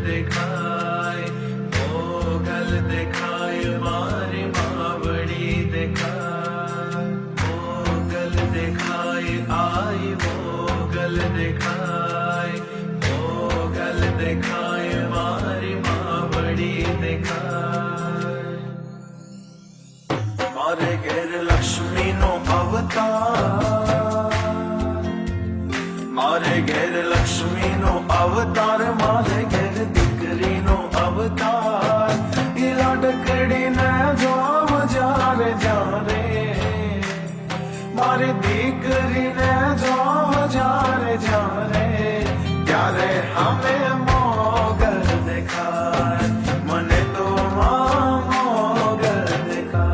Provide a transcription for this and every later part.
દેખાય, મોગલ દેખાય, મારી માવડી દેખાય, મોગલ દેખાય, આઈ મોગલ દેખાય, મોગલ દેખાય, મારી માવડી દેખાય. મારે ઘેર લક્ષ્મીનો અવતાર, મારે ઘેર લક્ષ્મીનો અવતાર, મારે ઘેર દીકરીનો અવતાર. એ લાડકડીને જોવ જ્યારે જ્યારે, મારી દીકરીને જોવ જ્યારે જ્યારે, ત્યારે અમે મોગલ દેખાય, મને તો મોગલ દેખાય.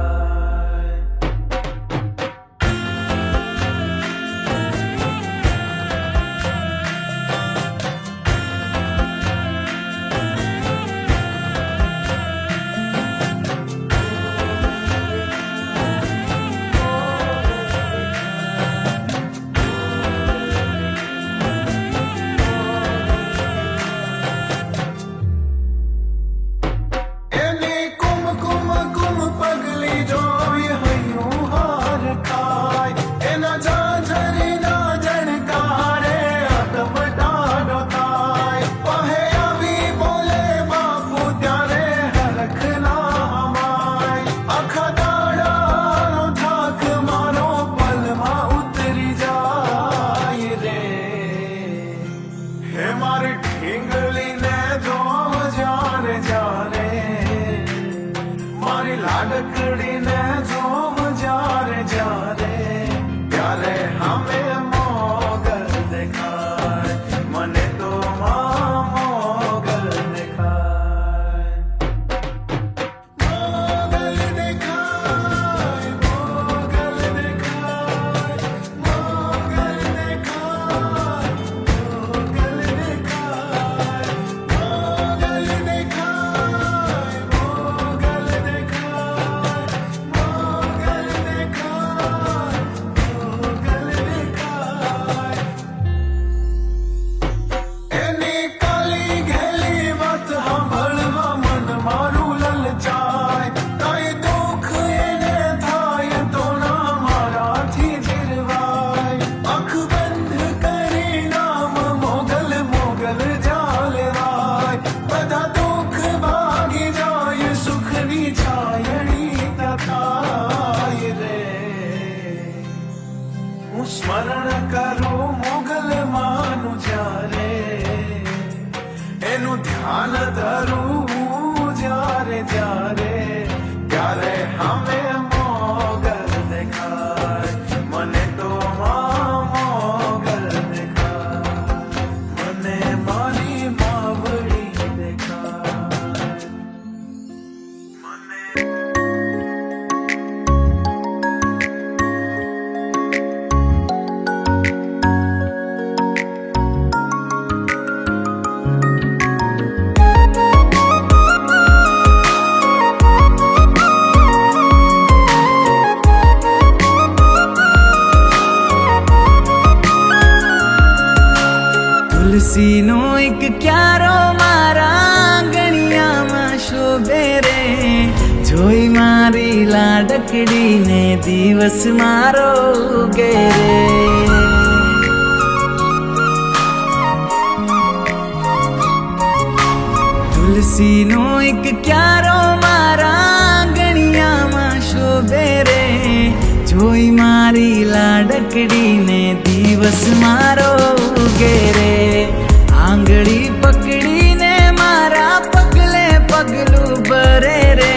લાડકડીને જોવ જ્યારે જ્યારે, ત્યારે અમે મોગલ દેખાય, મને તો મોગલ દેખાય. મોગલ દેખાય, મોગલ દેખાય, મોગલ દેખાય, મોગલ દેખાય, મોગલ દેખાય, મોગલ સ્મરણ કરું મોગલ માનું જ્યારે, એનું ધ્યાન ધરું જ્યારે જ્યારે, ત્યારે અમે મોગલ દેખાય, મને તો મોગલ દેખાય, મને મારી માવડી દેખાય, મને તુલસીનો એક ક્યારો મારા આંગણિયામાં શોભે રે, જોઈ મારી લાડકડીને દિવસ મારો ઉગે રે. તુલસીનો એક ક્યારો મારા આંગણિયામાં શોભે રે, જોઈ મારી લાડકડીને દિવસ મારો ઉગે રે. આંગળી પકડીને મારા પગલે પગલું ભરે રે,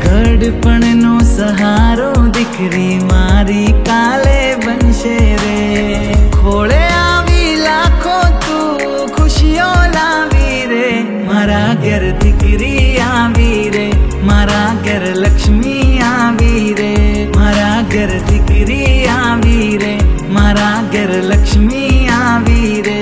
ઘડપણનો સહારો દીકરી મારી કાલે બનશે રે. ખોળે આવી લાખો તું ખુશીઓ લાવી રે, મારા ઘેર દીકરી આવી રે, મારા ઘેર લક્ષ્મી આવી રે, મારા ઘેર દીકરી આવી રે, મારા ઘેર લક્ષ્મી આવી રે.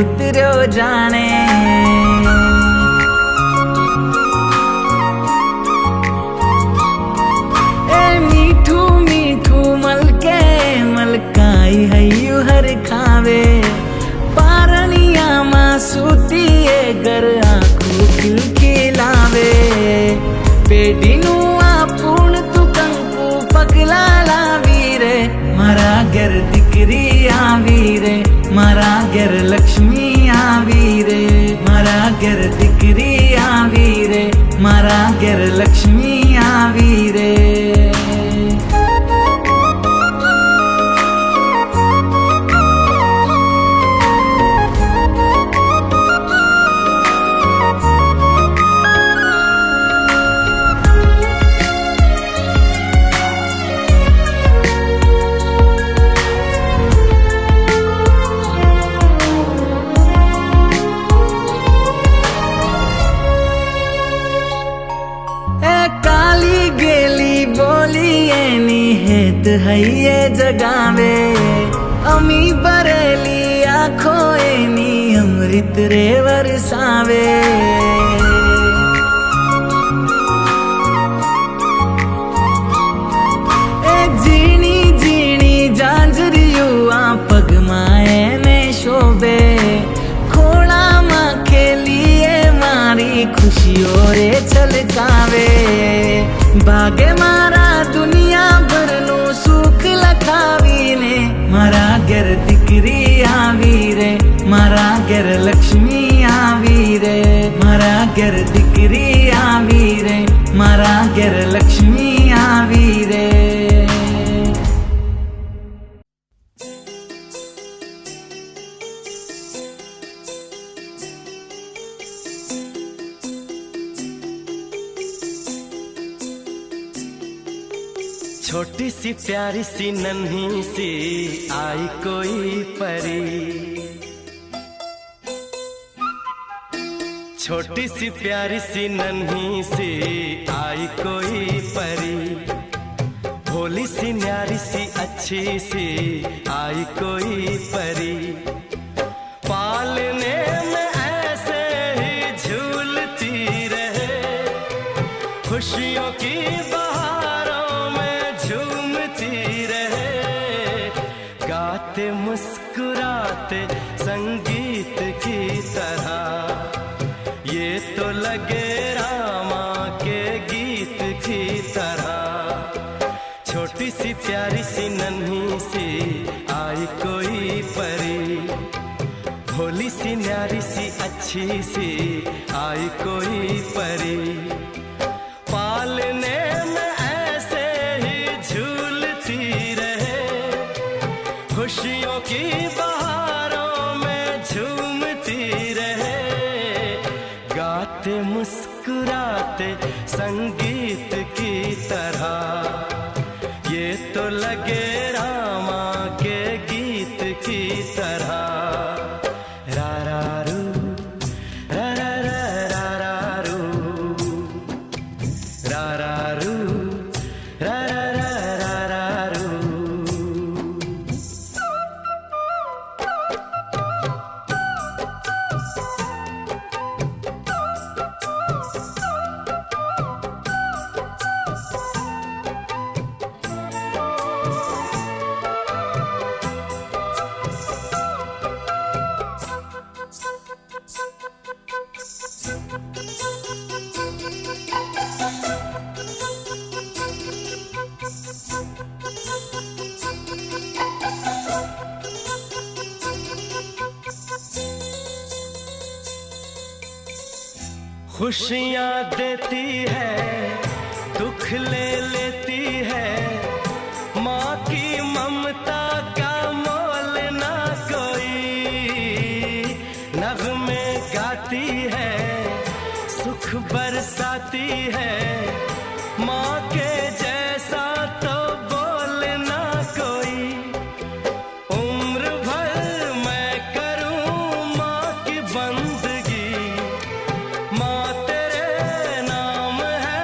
उतरो जाने। ए मीठू मीठू मलके मलकाई हयू हर खावे, पारणिया मां सूतीए घर आंखों खिलखिलावे। पेडीनु आपूण तू कंकु पगला लावी रे, मारा घर दिकरी आवी रे, मारा घर लक्ष्मी आवी रे, मारा घर दिकरी आवी रे, मारा घर लक्ष्मी आवी रे। हइये जगावे अमी बरेली आँखों एनी अमृत रे वरसावे। ए जीनी जीनी जांजरियू आ पगमाए ने शोभे, खोड़ा माँ खेलिए मारी खुशियों रे छलकावे। भागे मारा दुनिया भरनु सुख लखावी ने, मारा घर दिकरी आवी रे, मारा घर लक्ष्मी आवी रे, मारा घर दिकरी आवी रे, मारा घर लक्ष्मी आवी रे। छोटी सी प्यारी सी नन्ही सी आई कोई परी, छोटी सी प्यारी सी नन्ही सी आई कोई परी, भोली सी न्यारी सी अच्छी सी आई कोई परी। पालने में ऐसे ही झूलती रहे, खुशियों की मुस्कुराते संगीत की तरह, ये तो लगे रामा के गीत की तरह। छोटी सी प्यारी सी नन्ही सी आई कोई परी, भोली सी न्यारी सी अच्छी सी आई कोई परी। पालने में ऐसे ही झूलती रहे, खुशियों की बहारों में झूमती रहे, गाते मुस्कुराते संगीत की तरह, ये तो लगे रामा के गीत की तरह। रा रा रू रा रा रा रा रू, रा रा रू रा रा रा रा रू। खुशियाँ देती है, दुख ले लेती है, माँ की ममता का मोल ना कोई। नगमे गाती है, सुख बरसाती है, माँ के जैसा तो बोल ना कोई। उम्र भर मैं करूँ माँ की बंदगी, माँ तेरे नाम है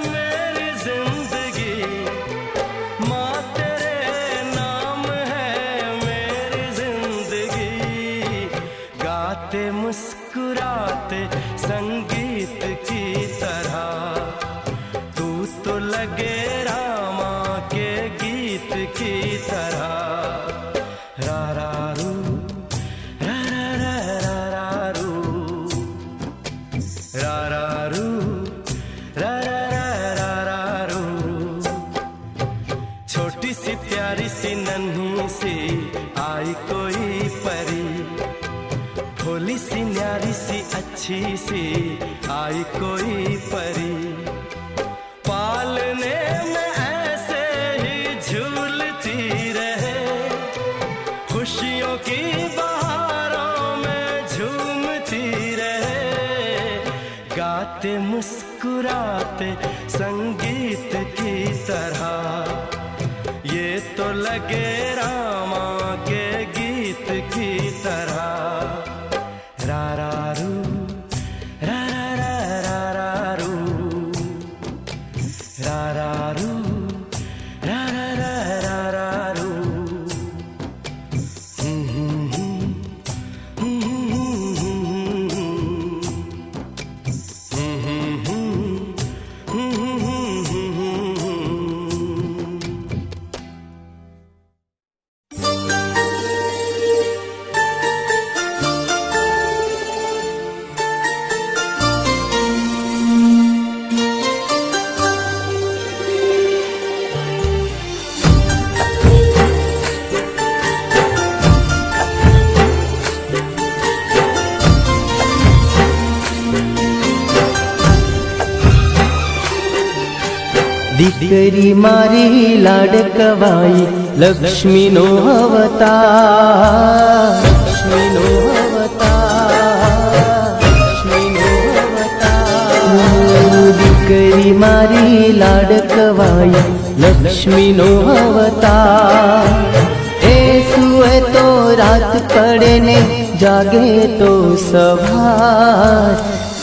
मेरी जिंदगी, माँ तेरे नाम है मेरी जिंदगी। गा प्यारी सी नन्ही सी आई कोई परी, भोली सी न्यारी सी अच्छी सी आई कोई परी, पालने में ऐसे ही झूलती रहे, खुशियों की बहारों में झूमती रहे, गाते मुस्कुराते संगीत की तरह, ये तो लगे रामा के गीत की तरह। रा रा रू रा रा रा रा रू, रा रा रू रा रा रा रा रू। દીકરી મારી લાડકવાઈ લક્ષ્મીનો અવતાર, લક્ષ્મીનો અવતાર, લક્ષ્મીનો અવતાર. દીકરી મારી લાડકવાઈ લક્ષ્મીનો અવતાર. એ સુએ તો રાત પડે ને જાગે તો સવાર.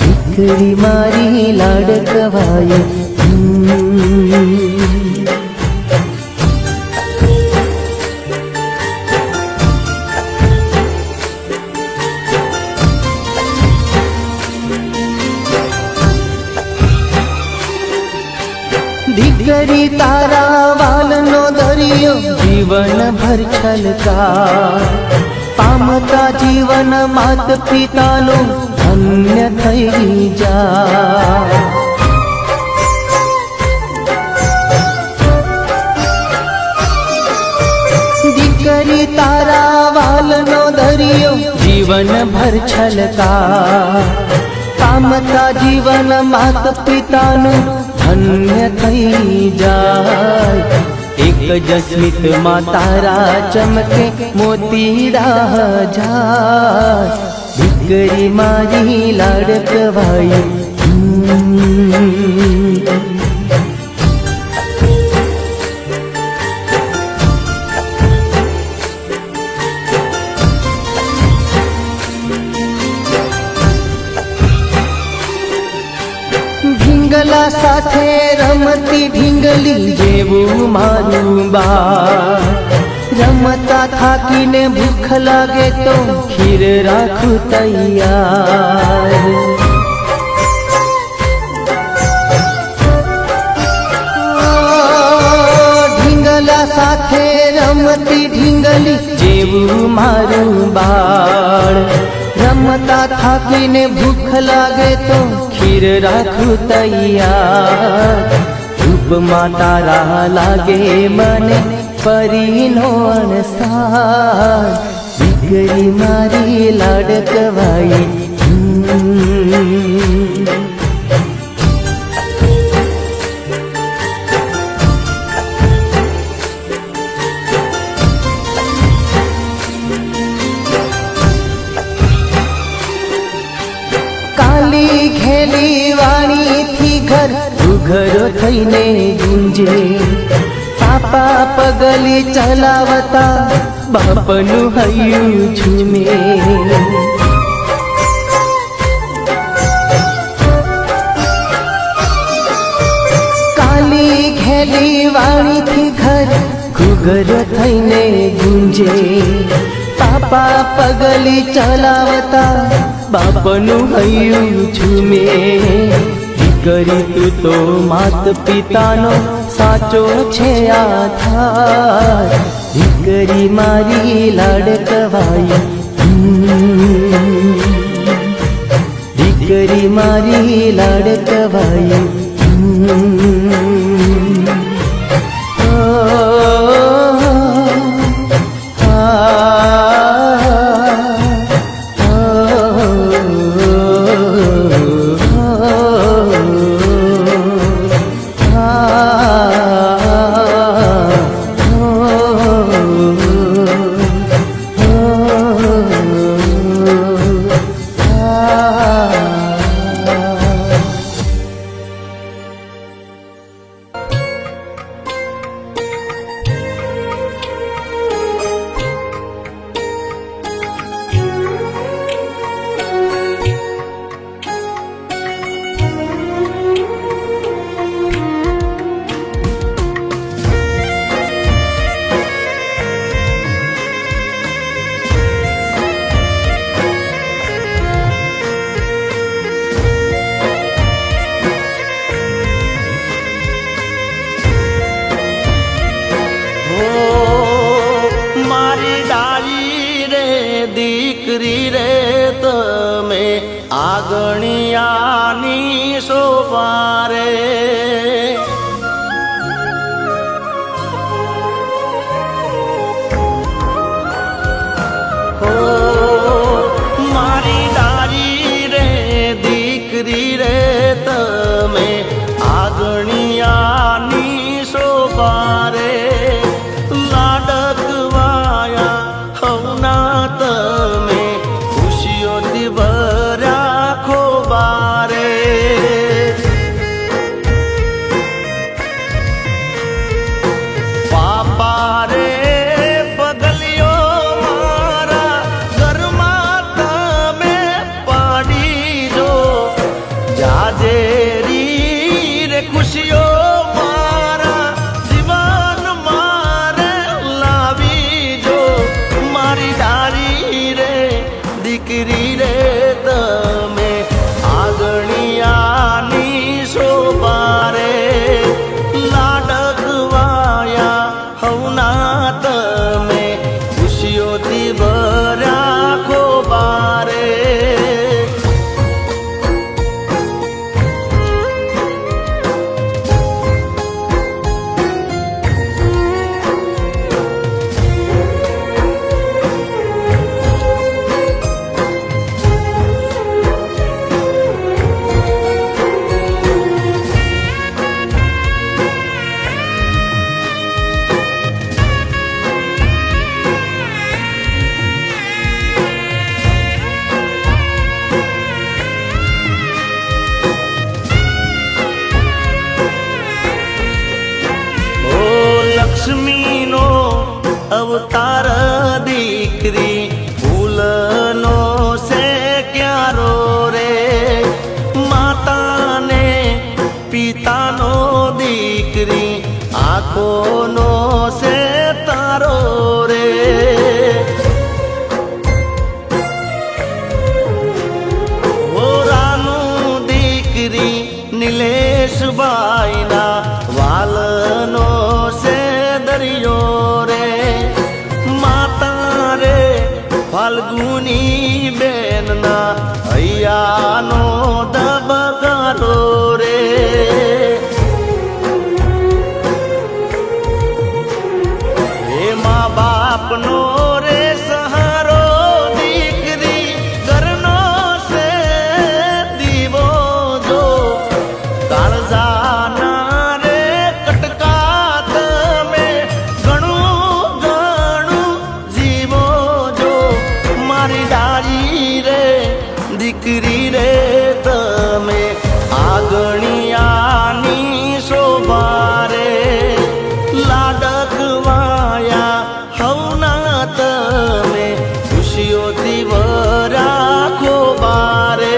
દીકરી મારી લાડકવાઈ દીકરી તારા વાલનો દરિયો જીવન ભર છલકાર. પામતા જીવન માત પિતાનો ધન્ય થઈ જા. દીકરી તારા વાલનો દરિયો જીવન ભર છલકાર. પામતા જીવન માત પિતાનું ધન્ય થઈ જાય. એક જ સ્મિતમાં તારા ચમકે મોતી રાહ જાય. દીકરી મારી લાડકવાઈ ઢીંગલા સાથે રમતી ઢીંગલી જેવું મારું બાળ. રમતા થાકીને ભૂખ લાગે તો ખીર રાખું તૈયાર. ઢીંગલા સાથે રમતી ઢીંગલી જેવું મારું બાળ. રમતા થાકીને ભૂખ લાગે તો ખીર રાખું તૈયાર. રૂપમાં તારા લાગે મને પરીનો અણસાર. દીકરી મારી લાડકવાઈ કાલી ઘેલી વાણીથી ઘર ઘરો થઈને ગુંજે. પાપા પગલી ચલાવતા બાપનું હૈયું ઝૂમે. કાલી ઘેલી વાણીથી ઘર ઘૂઘરો થઈને ગુંજે. પાપા પગલી ચલાવતા બાપનું હૈયું ઝૂમે. દીકરી તું તો માત પિતાનો સાચો છે આધાર. દીકરી મારી લાડકવાઈ દીકરી મારી લાડકવાઈ દીકરી રે તમે આગણિયાની શોભા રે. મારી ડારી રે દીકરી રે તમે આગણિયાની શોભા રે. લાડકવાયા હવના તમે ખુશીઓથી ભર્યા ખોબા રે. પાપા રે ખુશીઓ મારા જીવન મારે લાવી જો. મારી ડારી રે દીકરી રે તમે આગણિયાની શોભા રે. લાડકવાયા હવના તમે ખુશીઓથી ભર્યા ખોબા રે. લક્ષ્મીનો અવતાર દીકરી ફૂલનો છે ક્યારો રે. માતાને પિતાનો દીકરી આંખોનો છે તારો રે. હોરાનું દીકરી નિલેશભાઈના વાલનો છે દરિયો રે. માતા રે ફાલ્ગુની બેનના હૈયાનો દબકારો રે. હે મા બાપનો રે સહારો દીકરી ઘરનો છે દીવો જો. કાળજાના રે કટકા તમે ઘણું ઘણું જીવો જો. મારી ડારી રે દીકરી રે તમે આગણિયાની શોભા રે. લાડકવાયા હવના તમે ખુશીઓથી ભર્યા ખોબા રે.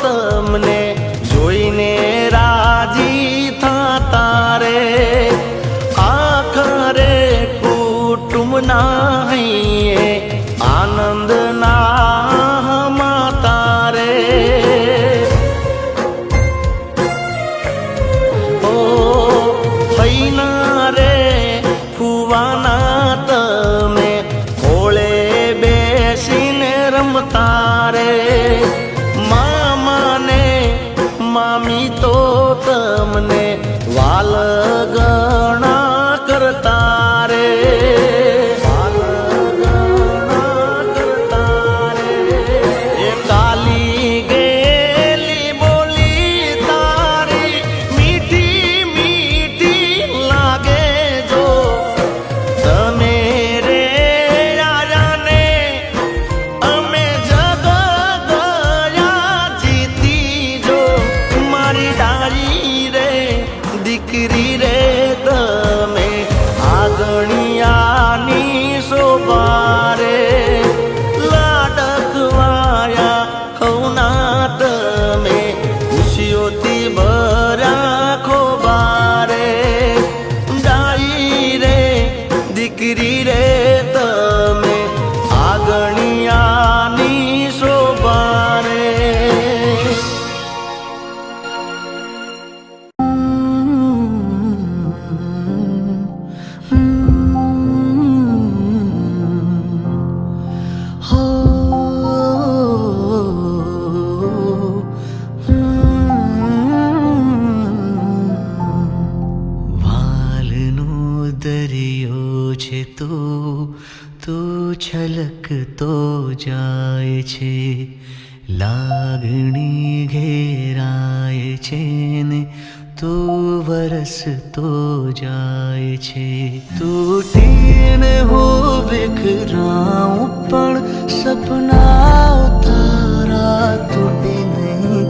તમને જોઈને રાજી થતા રે. આખરે કુટુંબના હૈયે આનંદના માતા રે. ઓ હૈના રે ફુવાના તમે ખોળે બેસીને રમતા રે. મામી તો તમને વાલ ગણા કરતા રે. વાલ ગણા કરતા રે. એ કાલી ગેલી બોલી તારી મીઠી મીઠી લાગે જો. તમે રે આયાને અમે જગ ગયા જીતી જો. જાય છે, લાગણી ઘેરાય છે ને તું વરસતો જાય છે. તૂટીને હું વિખરાઉં પણ સપના તારા તૂટે નહીં.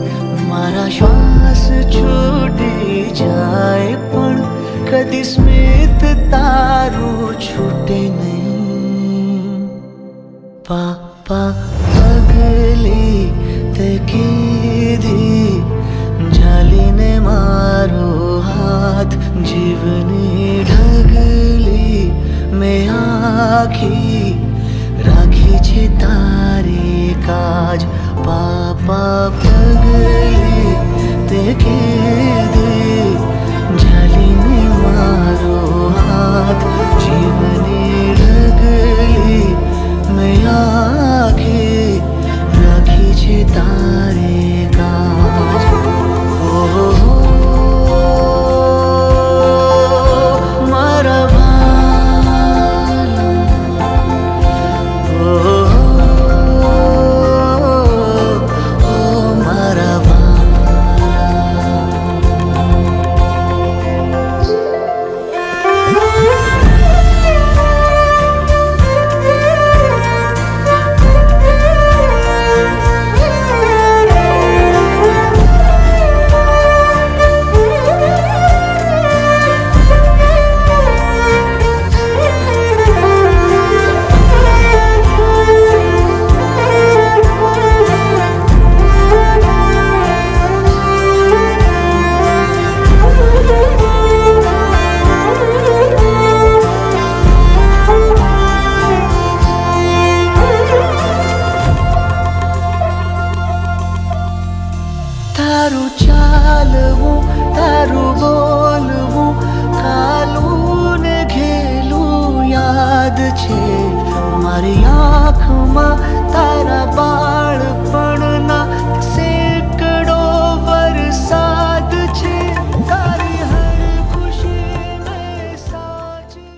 મારા શ્વાસ છૂટી જાય પણ કદી સ્મિત તારું છૂટે નહીં. પાપા પગલી તે કીધી ઝાલીને મારો હાથ, જીવની ઢગલી મેં આખી રાખી છે તારી કાજ. પાપા પગલી તે કીધી ઝાલીને મારો હાથ, જીવની ઢગલી મેં આખી રાખી છે તારી કાજ. મારા વાલા, મારા તારું ચાલવું, તારું બોલવું, કાલું ને ઘેલું યાદ છે. મારી આંખમાં તારા બાળપણના સેંકડો વરસાદ છે. તારી હર ખુશીને સાચવી.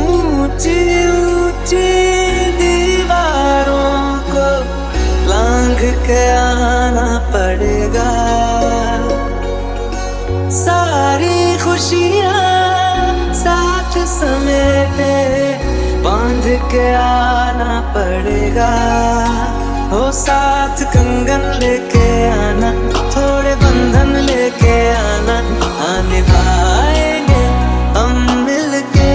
ऊंची ऊंची दीवारों को लांघ के आना पड़ेगा. सारी खुशियाँ साथ समेटे बांध के आना पड़ेगा. हो साथ कंगन लेके आना, थोड़े बंधन लेके आना, निभाएंगे हम मिलके.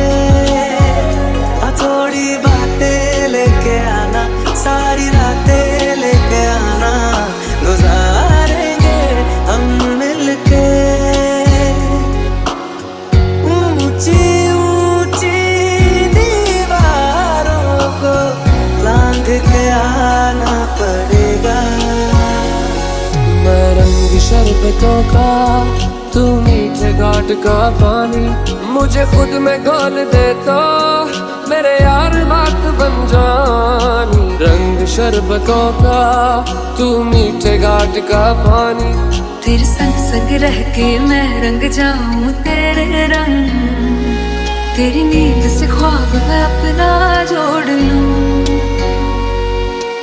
थोड़ी बातें लेके आना, सारी रातें लेके आना, गुजारेंगे हम मिलके. ऊंची ऊंची दीवारों को लांघ के आना पड़ेगा. मैं रंग शरबतों का, तू मीठे घाट का पानी, मुझे खुद में घोल दे तो मेरे यार बात बन जानी. रंग शरबतों का, तू मीठे घाट का पानी, तेरे संग संग रह के मैं रंग जाऊं तेरे रंग. तेरी नींद से ख्वाब मैं अपना जोड़ लूं.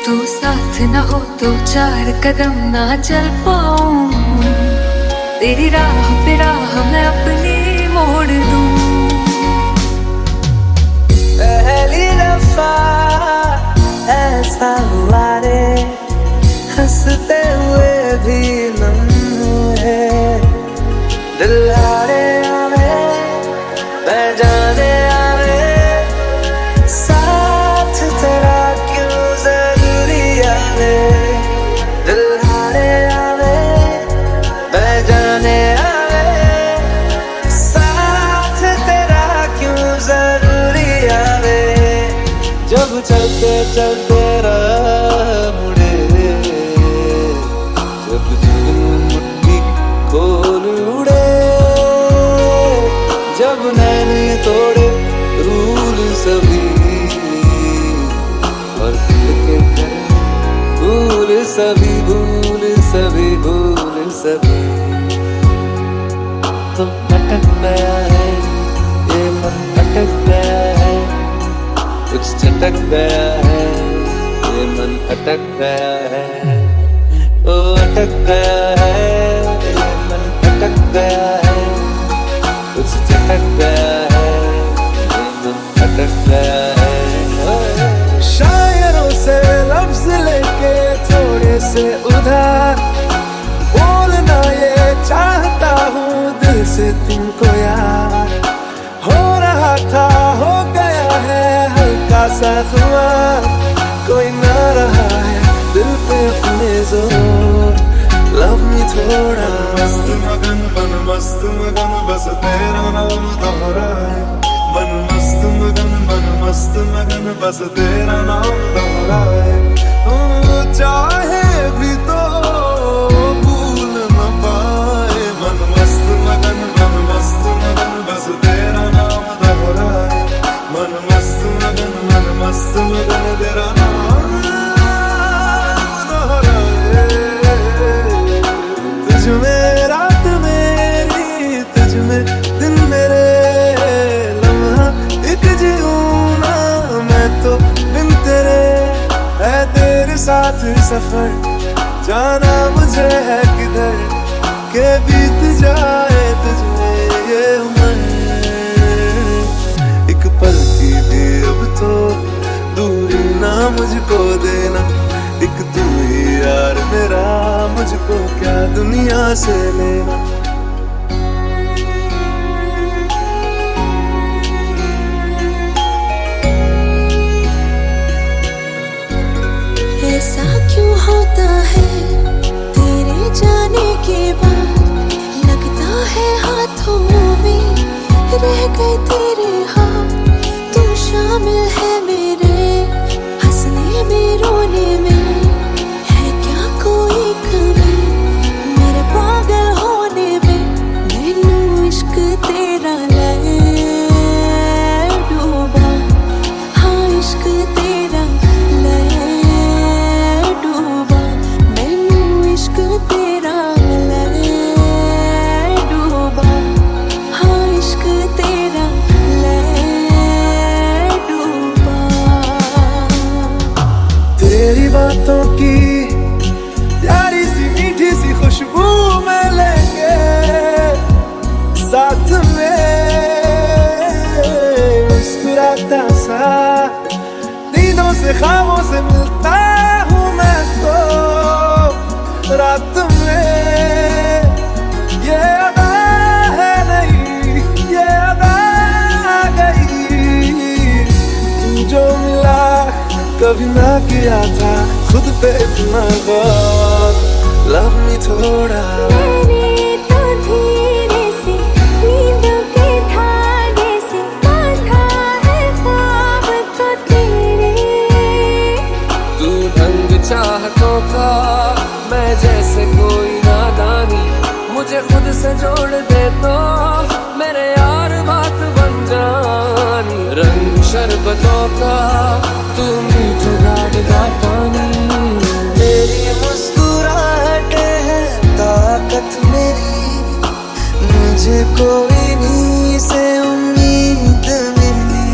तू साथ न हो तो 4 कदम ना चल पाऊं. तेरी राह पे राह मैं अपनी मोड़ दूं. पहली दफा ऐसा हुआ रे, हंसते हुए भी लम्हे. दिल हारे आवे, मैं जाने आवे, साथ तेरा क्यों जरूरी आवे. दिल हारे आवे, मैं जाने आवे, साथ तेरा क्यों जरूरी आवे. जब चलते चलते राह मुड़े, जब जीवन मुट्ठी खोल उड़े. अब नैने तोड़े रूल सभी और खुल के करे भूल सभी भूल सभी भूल सभी। तो अटक गया है ये मन, अटक गया है कुछ चटक गया है ये मन, अटक गया है ओ अटक गया है ये मन, अटक गया है कुछ चटक गया है ये मन, अटक गया है। शायरों से लफ्ज लेके थोड़े से उधार बोलना ये चाहता हूँ दिल से तुमको यार। हो रहा था हो गया है हल्का सा खुमार, कोई ना रहा है दिल पे अपने जोर। लव मी थोड़ा मस्त मगन बन मस्त मगन बस तेरा नाम दोहराए। बन मस्त मगन बन मस्त मगन बस तेरा नाम दोहराए। चाहे भी तो भूल न पाए। बन मस्त मगन बस तेरा नाम दोहराए। मन मस्त मगन तेरा नाम दोहराए। तुझ में रात मेरी तुझ में दिन मेरे, लम्हा एक जीऊं ना मैं तो बिन तेरे। है तेरे साथ सफर जाना मुझे है किधर के बीत जाए तुझमें ये उम्र। एक पल की भी अब तो दूरी ना मुझको देना। एक तू ही यार मेरा मुझको क्या दुनिया से लेना। ऐसा क्यों होता है तेरे जाने के बाद, लगता है हाथों में रह गए तेरे हाथ। तू शामिल है मेरे हंसने में रोने में, है क्या कोई कमी मेरे पागल होने में। मैनू इश्क तेरा ले डूबा, हाँ इश्क तेरा ले डूबा। मैनू इश्क तेरा ले डूबा, हाँ इश्क तेरा ले डूबा। तेरी बातों की प्यारी सी मीठी सी खुशबू में लेंगे साथ में। मुस्कुराता सा नींदों से ख्वाबों से मिलता हूँ मैं तो रात में। ये अदा है नहीं ये अदा आ गई। तू जो मिला कभी ना किया था खुद पे इतना गौर। लव मी थोड़ा मैंने तो धीरे से नींदों के धागे से बांधा है ख्वाब को तेरे। तू ढंग चाहतों का मैं जैसे कोई नादानी, मुझे खुद से जोड़ दे तो मेरे यार बात बन जानी। रंग शरबतों का तू मीठ गाढ़ का पानी। तेरी मुस्कुराहटे है ताकत मेरी, मुझे कोई नहीं से उम्मीद मिली।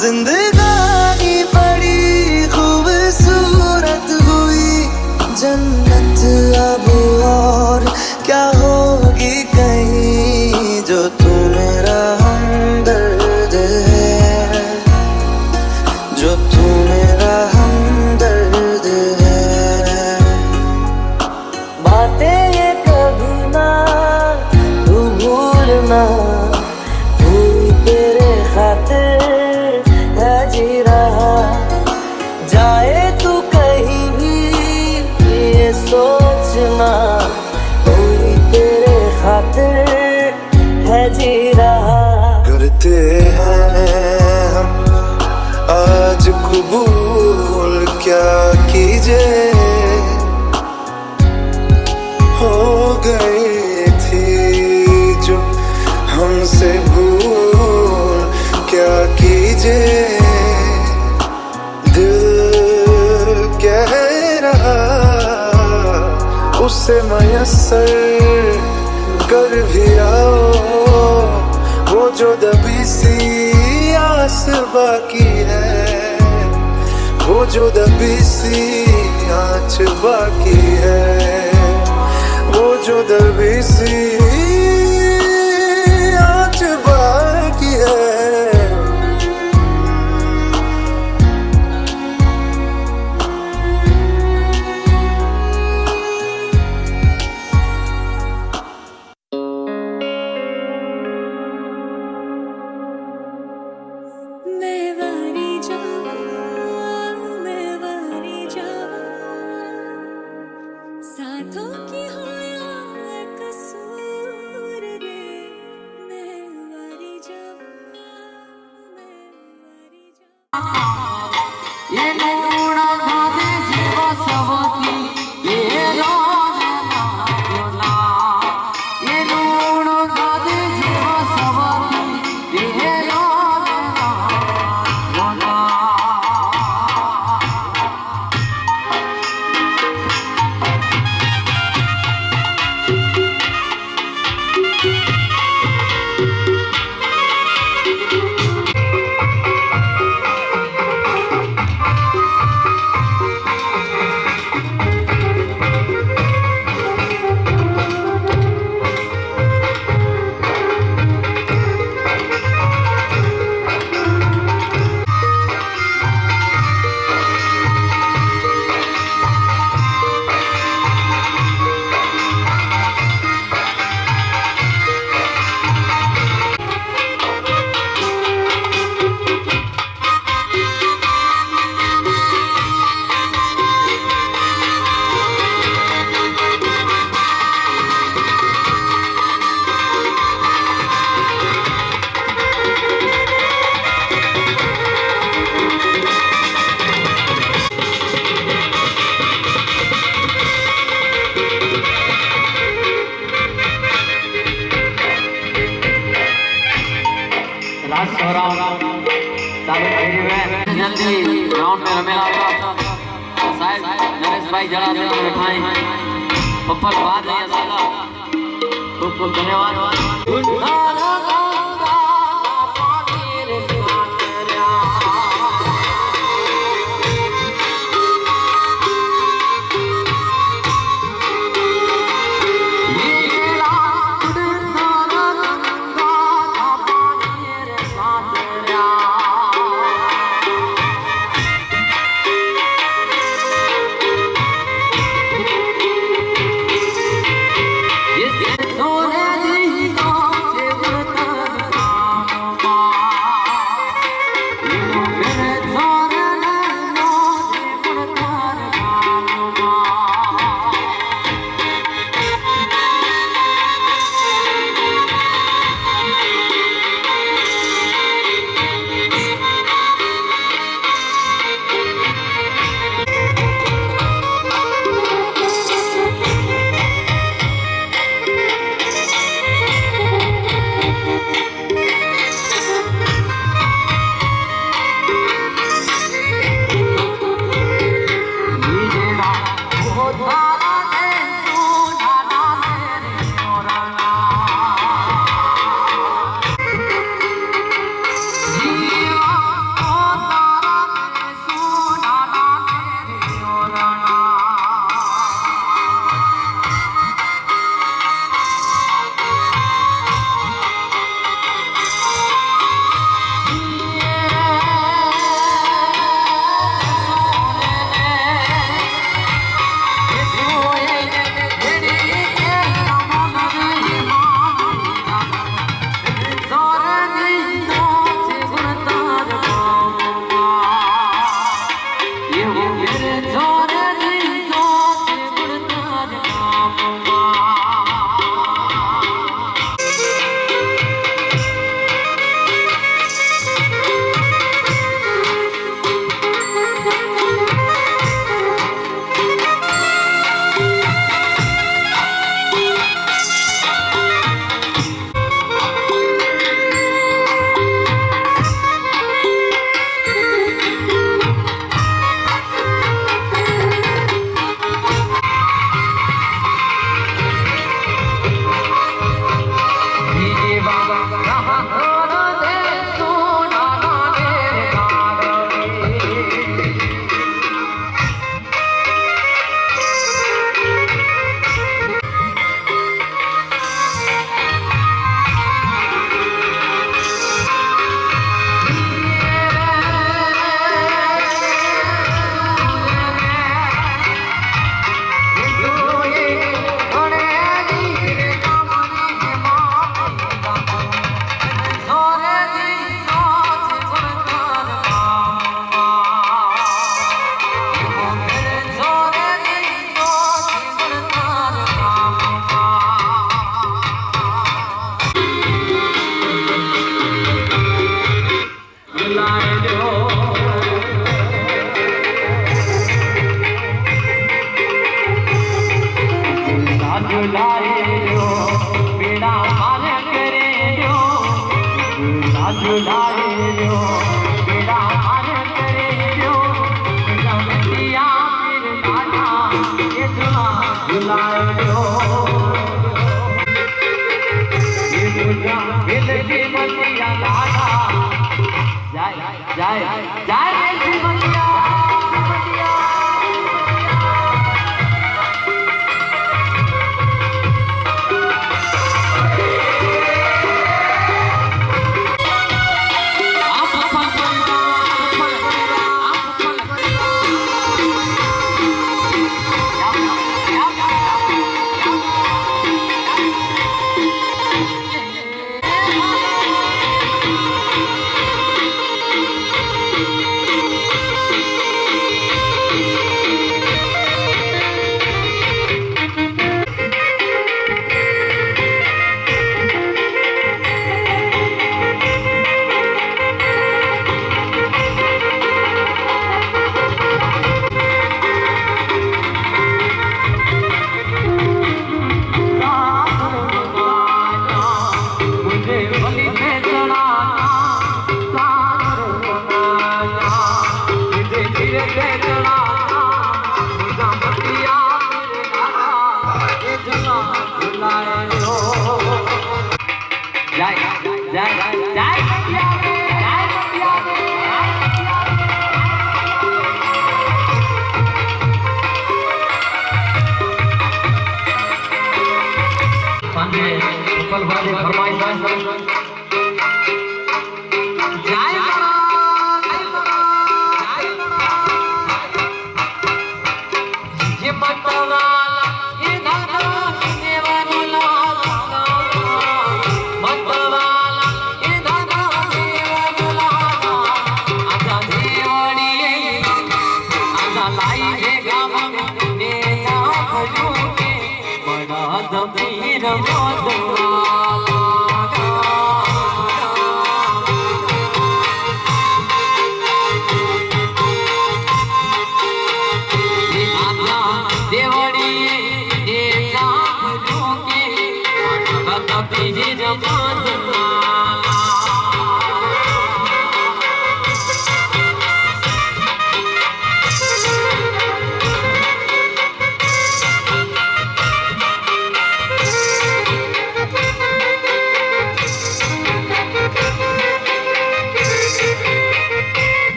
जिंदगानी बड़ी खूबसूरत हुई जन्नत अब और क्या होगी कहीं। जो तू मेरा हमदर्द है, जो तू मेरा हमदर्द है। बातें ये कभी ना तू भूलना, कोई तेरे खातिर है जी रहा। जाए तू कहीं भी ये सोचना, कोई तेरे खातिर है जी रहा। करते हैं हम आज कबूल क्या कीजिए। हो गई थी जो हमसे भूल मुझे दिल कह रहा, उसे मयस्सर कर भी आओ, वो जो दबी सी आस बाकी है, वो जो दबी सी आँच बाकी है, वो जो दबी सी आँच बाकी है। साथों की हो या कसूर रे, मैं वारी जाऊं, मैं वारी जाऊं। ये नूना भावे जीवा सवती ये रोना रोना, ये नूना भावे जीवा सवती ये रोना रोना। जल्दी ग्राउंड में रमेला शायद नरेश भाई जरा देर में बैठाएं। पप्पल बात नहीं साला, खूब खूब धन्यवाद। सोने दी से झुलायो तेरा हार करे जो जमतिया फिर लाला ये झुलायो ये दुनिया दिल की मतिया लाला जाय जाय जाय मतिया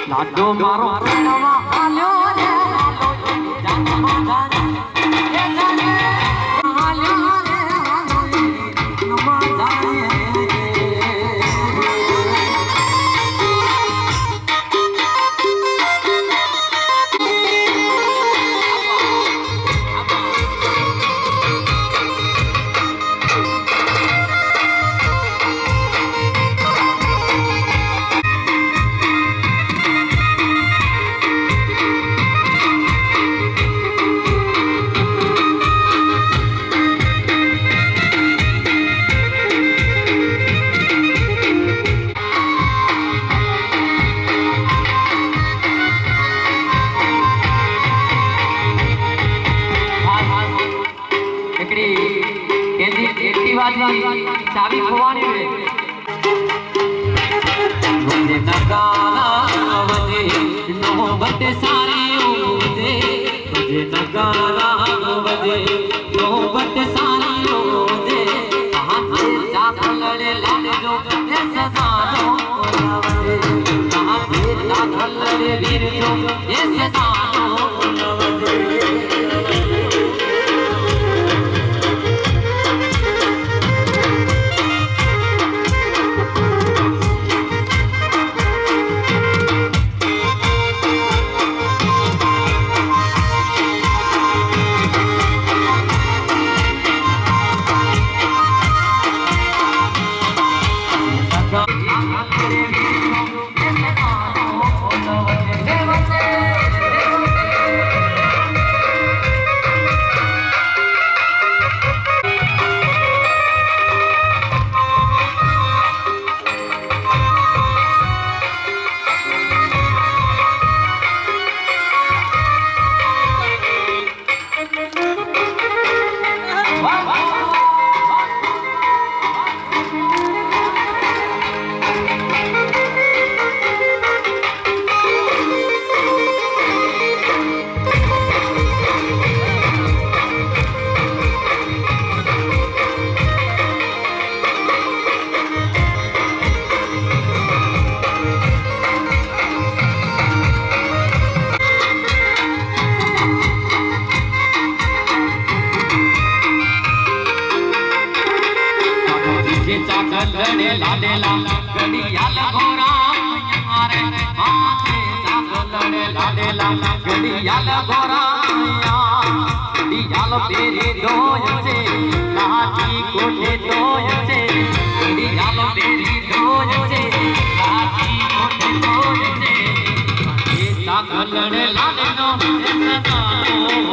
લાડો મારો પ્રેમમાં હાલ્યો રે चाबी खोवानी रे वंदे नगारा वंदे नौबत सारी ओजे वंदे नगारा वंदे नौबत सारी ओजे हाथ चाकल लड़े लाले जो ऐसा सानो वंदे हाथ चाकल लड़े वीर जो ऐसा सानो वंदे चाकलड़े लाडेला गड़ियाल गोरा यारे माथे चाकलड़े लाडेला गड़ियाल गोरा गड़ियाल तेरी दोय से लाठी कोठे दोय से गड़ियाल तेरी दोय से लाठी कोठे दोय से ये चाकलड़े लाडेलो ऐसा जानो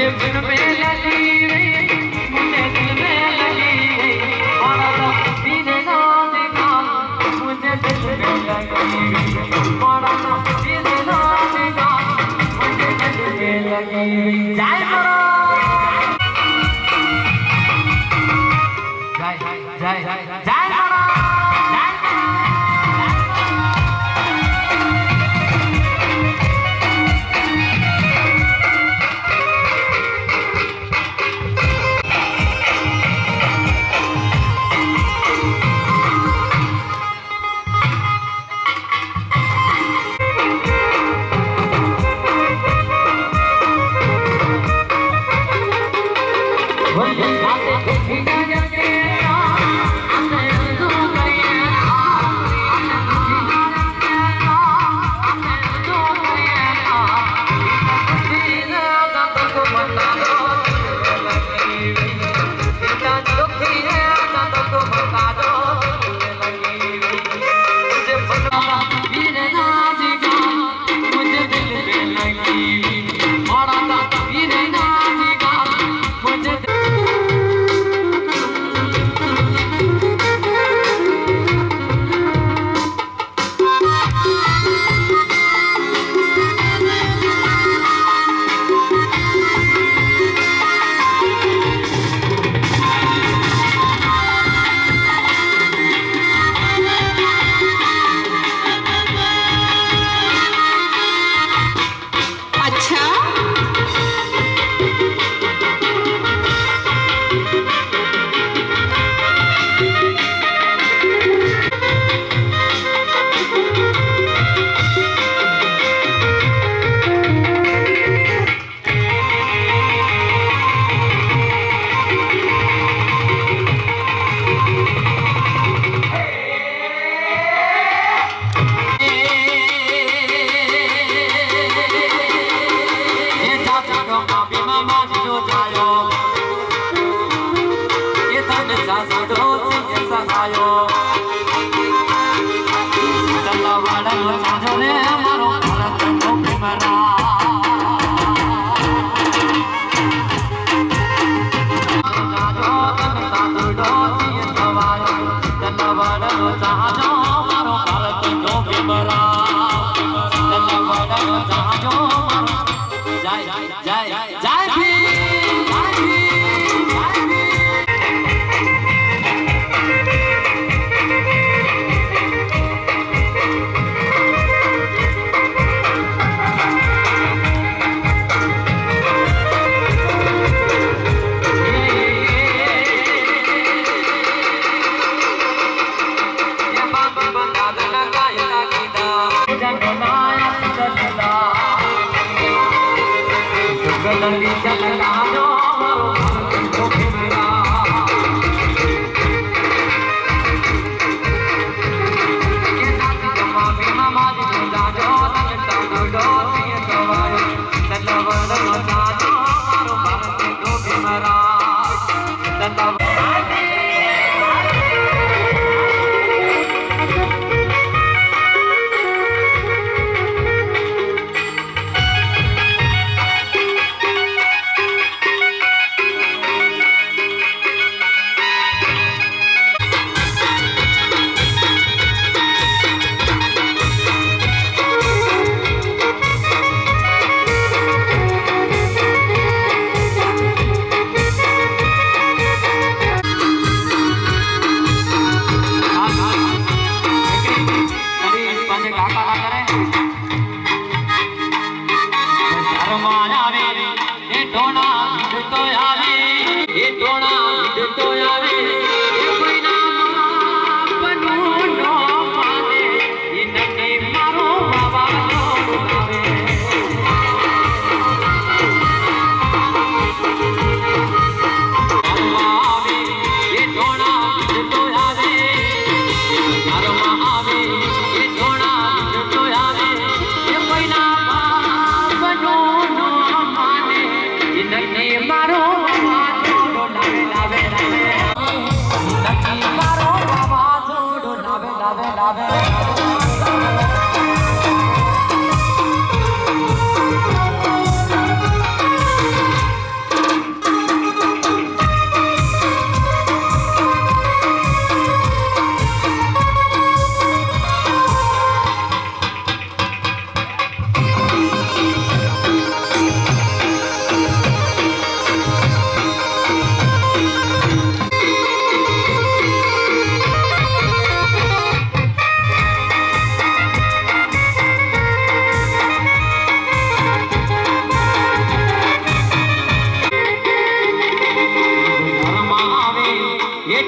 मुझे मन में लगी मुझे दिल में लगी मारा तो सीने ना देखा मुझे दिल में लगी मारा तो सीने ना देखा मुझे दिल में लगी जय करो जय जय जय जय करो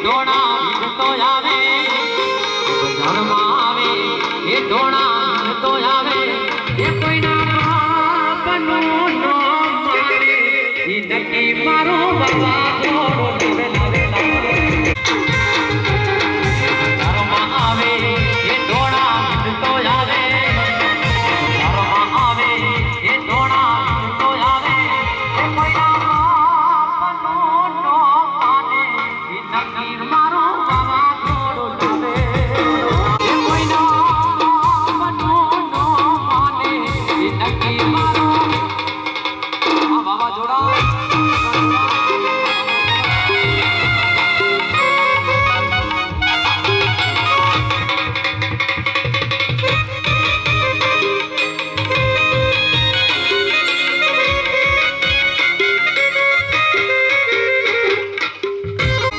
ઢોણા તો આવે બજારમાં આવે એ ઢોણા તો આવે એ કોઈના બાપનું નો માને ઈ નક્કી મારો બાબા જોડો લાવે લાવે બજારમાં આવે એ ઢોણા તો આવે બજારમાં આવે એ ઢોણા તો આવે એ કોઈના બાપનું નો માને ઈ નક્કી મારો બાબા જોડો લાવે એ કોઈના બાપનું નો માને ઈ નક્કી મારો બાબા જોડા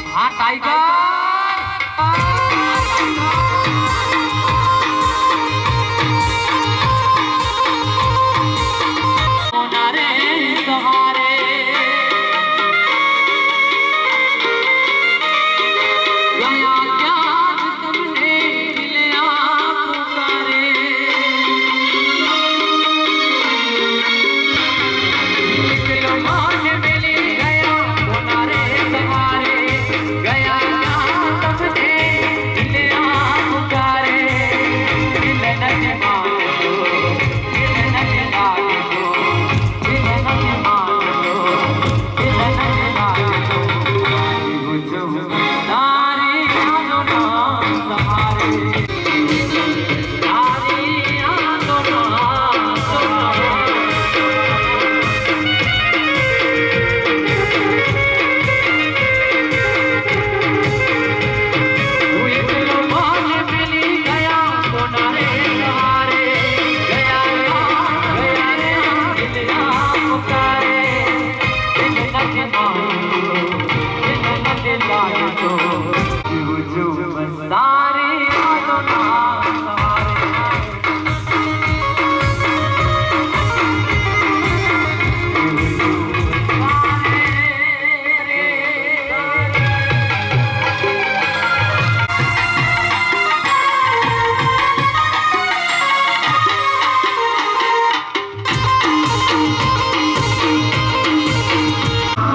हाँ टाइगर रे सहारे गया क्या तुमने मिलया पुकारे मान में